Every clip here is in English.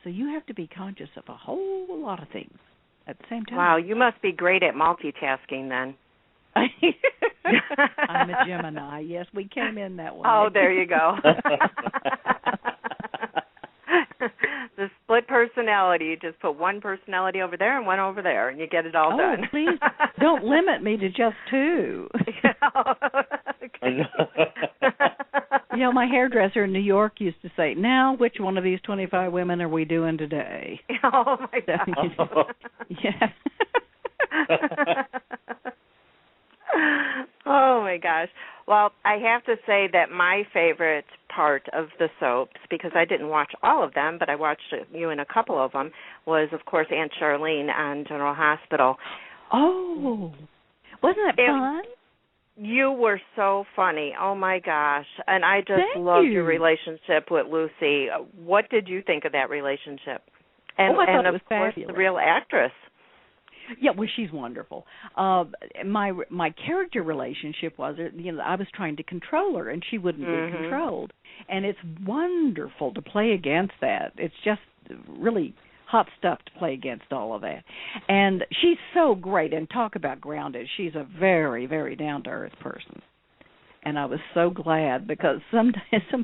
So you have to be conscious of a whole lot of things at the same time. Wow, you must be great at multitasking then. I'm a Gemini. Yes, we came in that way. Oh, there you go. The split personality. You just put one personality over there and one over there, and you get it all done. Oh, please don't limit me to just two. You know, my hairdresser in New York used to say, now, which one of these 25 women are we doing today? Oh, my God. Yeah. Oh, my gosh. Well, I have to say that my favorite part of the soaps, because I didn't watch all of them, but I watched you in a couple of them, was, of course, Aunt Charlene on General Hospital. Oh, wasn't it fun? You were so funny. Oh, my gosh. And I just loved your relationship with Lucy. What did you think of that relationship? And, I thought and it was of course, fabulous. the real actress. Yeah, well, she's wonderful. My character relationship was, I was trying to control her, and she wouldn't be controlled. And it's wonderful to play against that. It's just really hot stuff to play against all of that. And she's so great, and talk about grounded. She's a very, very down-to-earth person. And I was so glad, because some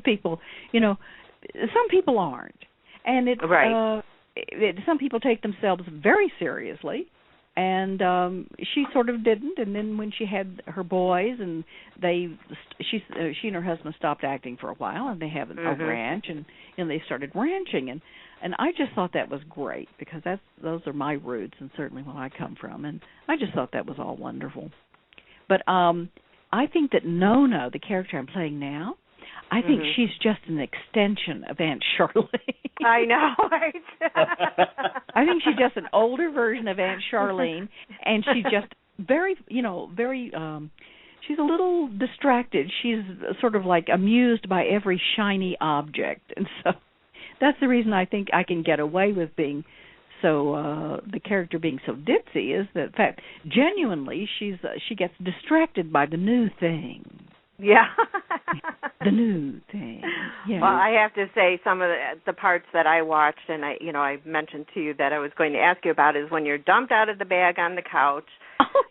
people, some people aren't. And it's right. Some people take themselves very seriously. And she sort of didn't. And then when she had her boys, and she and her husband stopped acting for a while, and they have a ranch, and they started ranching, and I just thought that was great, because those are my roots, and certainly where I come from, and I just thought that was all wonderful. But I think that Nona, the character I'm playing now, I think she's just an extension of Aunt Charlene. I know, right? I think she's just an older version of Aunt Charlene, and she's just very, she's a little distracted. She's sort of like amused by every shiny object, and so that's the reason I think I can get away with being so, the character being so ditzy, is that, in fact, genuinely, she gets distracted by the new thing. Yeah. The new thing. Yeah. Well, I have to say some of the parts that I watched, and I mentioned to you that I was going to ask you about, is when you're dumped out of the bag on the couch,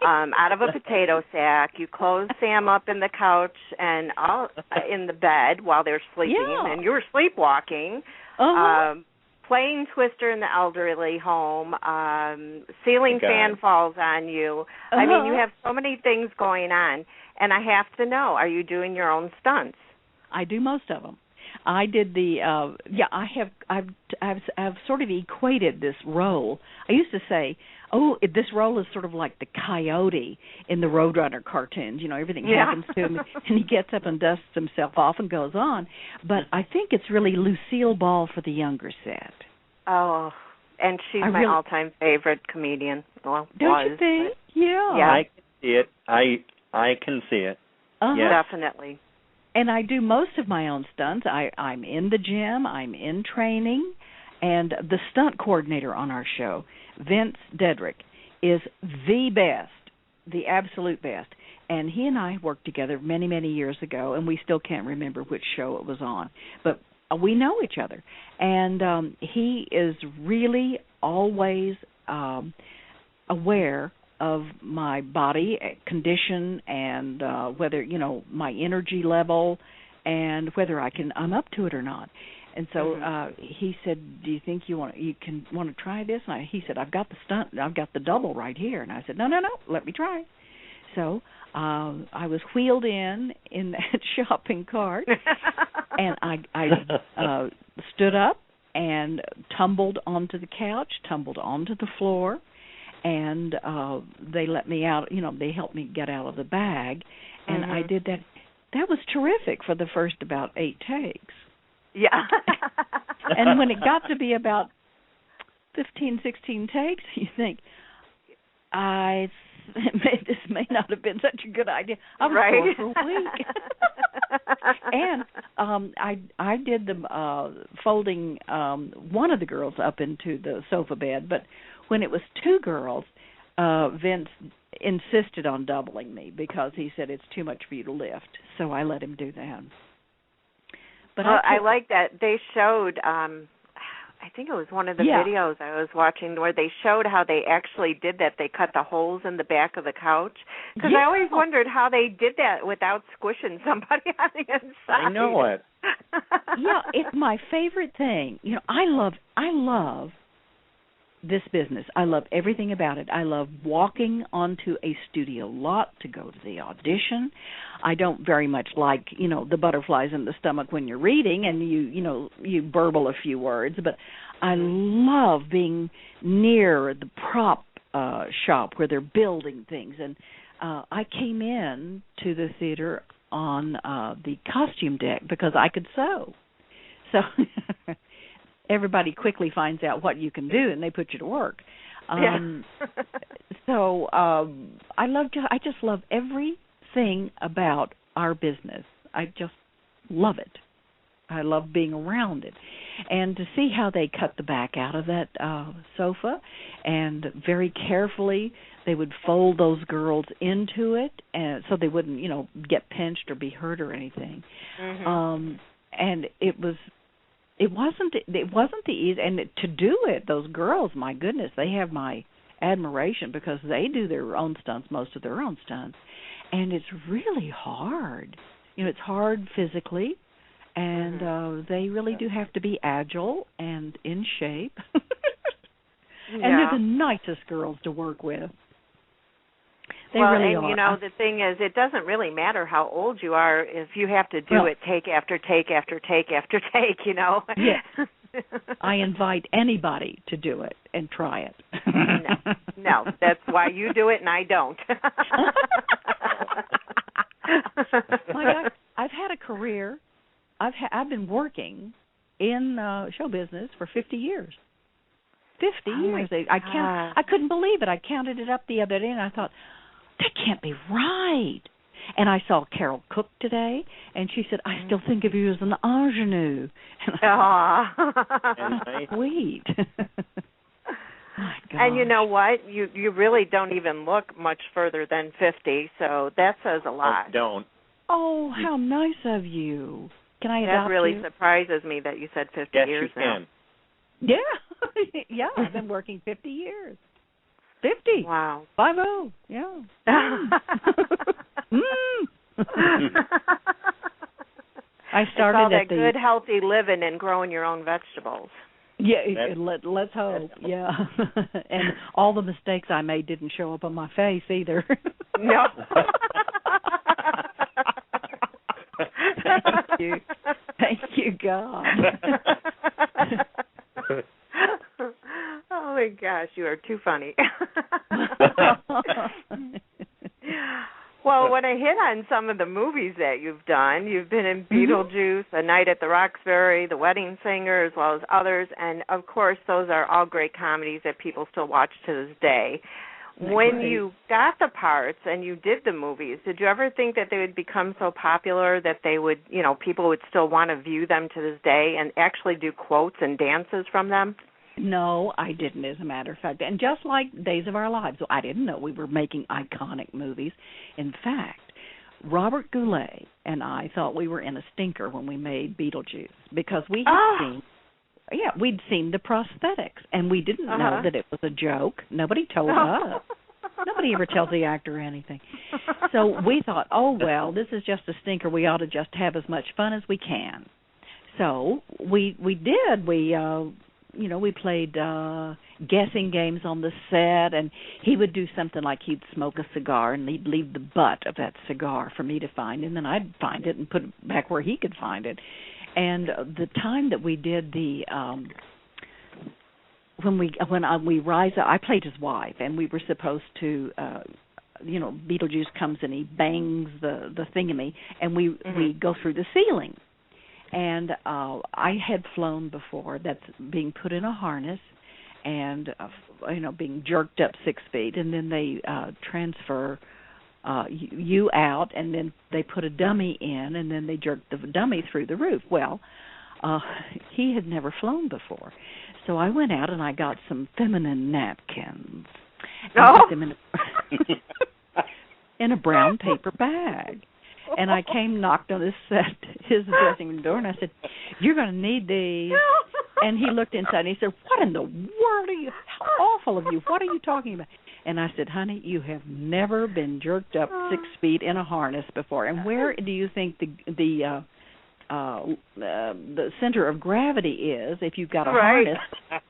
out of a potato sack, you close Sam up in the couch and all in the bed while they're sleeping, and you were sleepwalking, playing Twister in the elderly home, ceiling fan falls on you. I mean, you have so many things going on. And I have to know, are you doing your own stunts? I do most of them. I did I've sort of equated this role. I used to say, this role is sort of like the coyote in the Roadrunner cartoons. Everything happens to him, and he gets up and dusts himself off and goes on. But I think it's really Lucille Ball for the younger set. Oh, and she's my all-time favorite comedian. Well, don't you think? Yeah. I can see it. I can see it. Yes. Definitely. And I do most of my own stunts. I'm in the gym. I'm in training. And the stunt coordinator on our show, Vince Dedrick, is the best, the absolute best. And he and I worked together many, many years ago, and we still can't remember which show it was on. But we know each other. And he is really always aware of my body condition and whether, my energy level and whether I'm up to it or not. And so he said, do you think you want to try this? And he said, I've got the stunt, I've got the double right here. And I said, no, let me try. So I was wheeled in that shopping cart, and I stood up and tumbled onto the couch, tumbled onto the floor, and they let me out, they helped me get out of the bag, and I did that. That was terrific for the first about 8 takes. Yeah. And when it got to be about 15, 16 takes, you think, this may not have been such a good idea. I was sore for a week. And I did the folding one of the girls up into the sofa bed, but when it was 2 girls, Vince insisted on doubling me because he said it's too much for you to lift. So I let him do that. But I like that. They showed, I I think it was one of the videos I was watching where they showed how they actually did that. They cut the holes in the back of the couch. Because I always wondered how they did that without squishing somebody on the inside. I know it. Yeah, it's my favorite thing. You know, I love this business. I love everything about it. I love walking onto a studio lot to go to the audition. I don't very much like, you know, the butterflies in the stomach when you're reading and you burble a few words, but I love being near the prop shop where they're building things. And I came in to the theater on the costume deck because I could sew. So everybody quickly finds out what you can do, and they put you to work. So I just love everything about our business. I just love it. I love being around it. And to see how they cut the back out of that sofa, and very carefully they would fold those girls into it, and so they wouldn't, you know, get pinched or be hurt or anything. And it wasn't the easy, and to do it, those girls, my goodness, they have my admiration because they do their own stunts, most of their own stunts, and it's really hard. You know, it's hard physically, and they really do have to be agile and in shape. And they're the nicest girls to work with. They really are. You know, the thing is, it doesn't really matter how old you are if you have to do it take after take after take after take, you know. Yes. I invite anybody to do it and try it. No, that's why you do it and I don't. My God, I've had a career. I've been working in show business for 50 years. 50 years. I couldn't believe it. I counted it up the other day and I thought, that can't be right. And I saw Carol Cook today, and she said, I still think of you as an ingenue. Sweet. My God. And you know what? You really don't even look much further than 50, so that says a lot. Don't. Oh, how nice of you. Can I adopt you? That really you? surprises me that you said 50 years now. Yes, you can. Yeah, I've been working 50 years. 50. Wow. 50. Yeah. I started it's all that good, healthy living and growing your own vegetables. Yeah, let's hope. Yeah. And all the mistakes I made didn't show up on my face either. No. Thank you. Thank you, God. Oh, my gosh, you are too funny. Well, when I hit on some of the movies that you've done, you've been in Beetlejuice, A Night at the Roxbury, The Wedding Singer, as well as others, and, of course, those are all great comedies that people still watch to this day. When you got the parts and you did the movies, did you ever think that they would become so popular that they would, you know, people would still want to view them to this day and actually do quotes and dances from them? No, I didn't, as a matter of fact. And just like Days of Our Lives, I didn't know we were making iconic movies. In fact, Robert Goulet and I thought we were in a stinker when we made Beetlejuice because we had we'd seen the prosthetics, and we didn't know that it was a joke. Nobody told us. Nobody ever tells the actor anything. So we thought, oh, well, this is just a stinker. We ought to just have as much fun as we can. So we did. We played guessing games on the set, and he would do something like he'd smoke a cigar, and he'd leave the butt of that cigar for me to find, and then I'd find it and put it back where he could find it. And the time that we did the when we rise up, I played his wife, and we were supposed to Beetlejuice comes and he bangs the thingamy, and we go through the ceiling. And I had flown before. That's being put in a harness and being jerked up 6 feet, and then they transfer you out, and then they put a dummy in, and then they jerk the dummy through the roof. Well, he had never flown before, so I went out and I got some feminine napkins. And put them in a brown paper bag. And I knocked on his dressing room door, and I said, "You're going to need these." And he looked inside and he said, "What in the world are you? How awful of you! What are you talking about?" And I said, "Honey, you have never been jerked up 6 feet in a harness before. And where do you think the center of gravity is if you've got a harness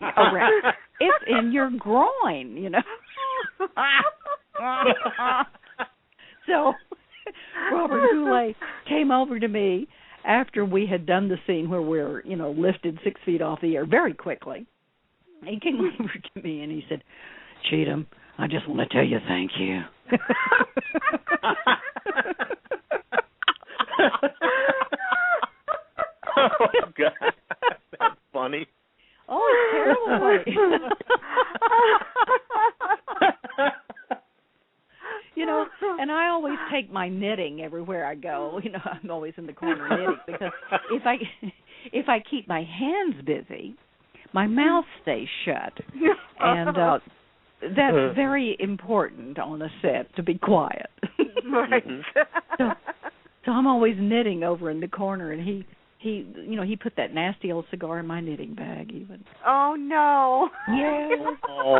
around? It's in your groin, you know." So Robert Goulet came over to me after we had done the scene where we're, lifted 6 feet off the air very quickly. He came over to me and he said, "Cheatham, I just want to tell you thank you." Oh, God. That's funny. Oh, it's terrible funny. And I always take my knitting everywhere I go. I'm always in the corner knitting because if I keep my hands busy, my mouth stays shut. And that's very important on a set, to be quiet. Right. So I'm always knitting over in the corner, and he put that nasty old cigar in my knitting bag even. Oh, no. Yeah. Oh.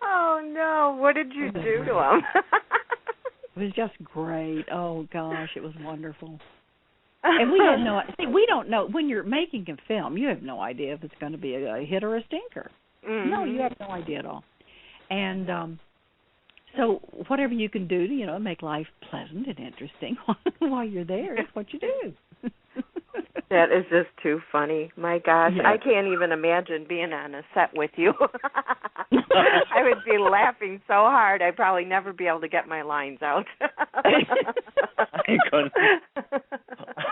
Oh, no. What did you do to him? It was just great. Oh, gosh, it was wonderful. And we had we don't know. When you're making a film, you have no idea if it's going to be a hit or a stinker. Mm-hmm. No, you have no idea at all. And so whatever you can do to, make life pleasant and interesting while you're there is what you do. That is just too funny. My gosh, yeah. I can't even imagine being on a set with you. I would be laughing so hard I'd probably never be able to get my lines out.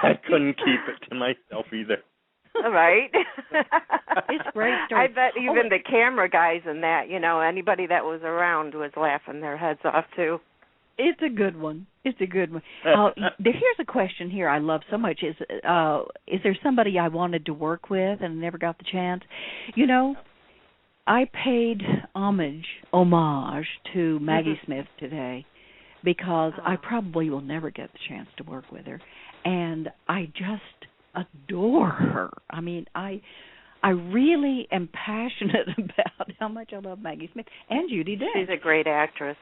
I couldn't keep it to myself either. Right? It's a great story. I bet even the camera guys and that, anybody that was around was laughing their heads off too. It's a good one. Here's a question here I love so much. Is there somebody I wanted to work with and never got the chance? I paid homage to Maggie Smith today because I probably will never get the chance to work with her. And I just adore her. I mean, I really am passionate about how much I love Maggie Smith and Judi Dench. She's a great actress.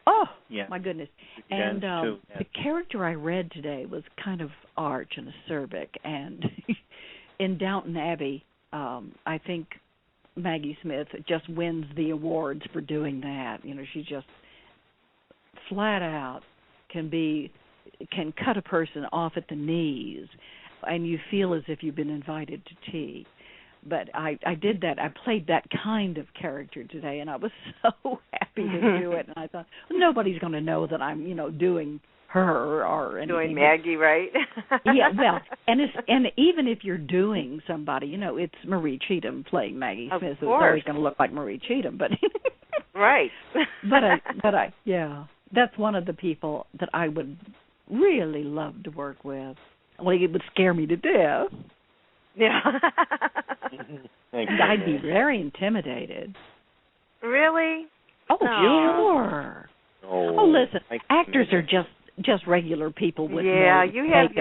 Oh, yeah. My goodness. And the character I read today was kind of arch and acerbic. And in Downton Abbey, I think Maggie Smith just wins the awards for doing that. She just flat out can cut a person off at the knees, and you feel as if you've been invited to tea. But I did that. I played that kind of character today, and I was so happy to do it. And I thought, nobody's going to know that I'm, doing her or anything. Doing Maggie, right? Yeah, well, and even if you're doing somebody, it's Maree Cheatham playing Maggie Smith. So it's always going to look like Maree Cheatham, but right. but I that's one of the people that I would really love to work with. Well, it would scare me to death. Yeah. I'd be very intimidated. Really? Oh, sure. Oh, listen, actors are just regular people with you have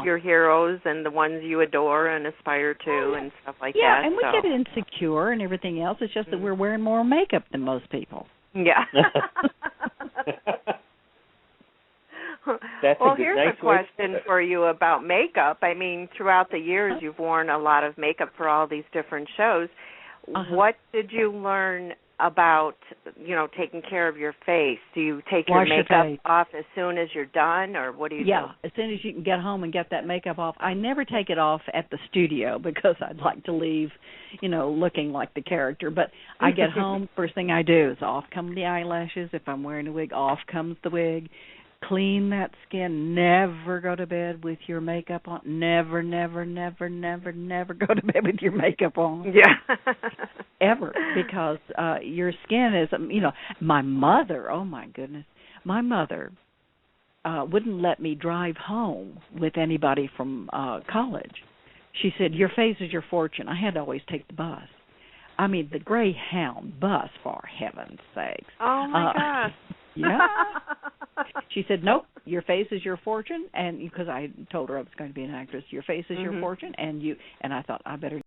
your heroes and the ones you adore and aspire to and stuff like that. Yeah, and we get insecure and everything else. It's just that we're wearing more makeup than most people. Yeah. Here's a question for you about makeup. I mean, throughout the years, you've worn a lot of makeup for all these different shows. What did you learn about, taking care of your face? Do you take your makeup off as soon as you're done, or what do you do? Yeah, as soon as you can get home and get that makeup off. I never take it off at the studio because I'd like to leave, looking like the character. But I get home, first thing I do is off come the eyelashes. If I'm wearing a wig, off comes the wig. Clean that skin. Never go to bed with your makeup on. Never, never, never, never, never go to bed with your makeup on. Yeah. Ever. Because your skin is, my mother, oh my goodness, my mother wouldn't let me drive home with anybody from college. She said, your face is your fortune. I had to always take the bus. I mean, the Greyhound bus, for heaven's sakes. Oh, my gosh. Yeah. She said, nope, your face is your fortune, and because I told her I was going to be an actress, your face is your fortune, and I thought I better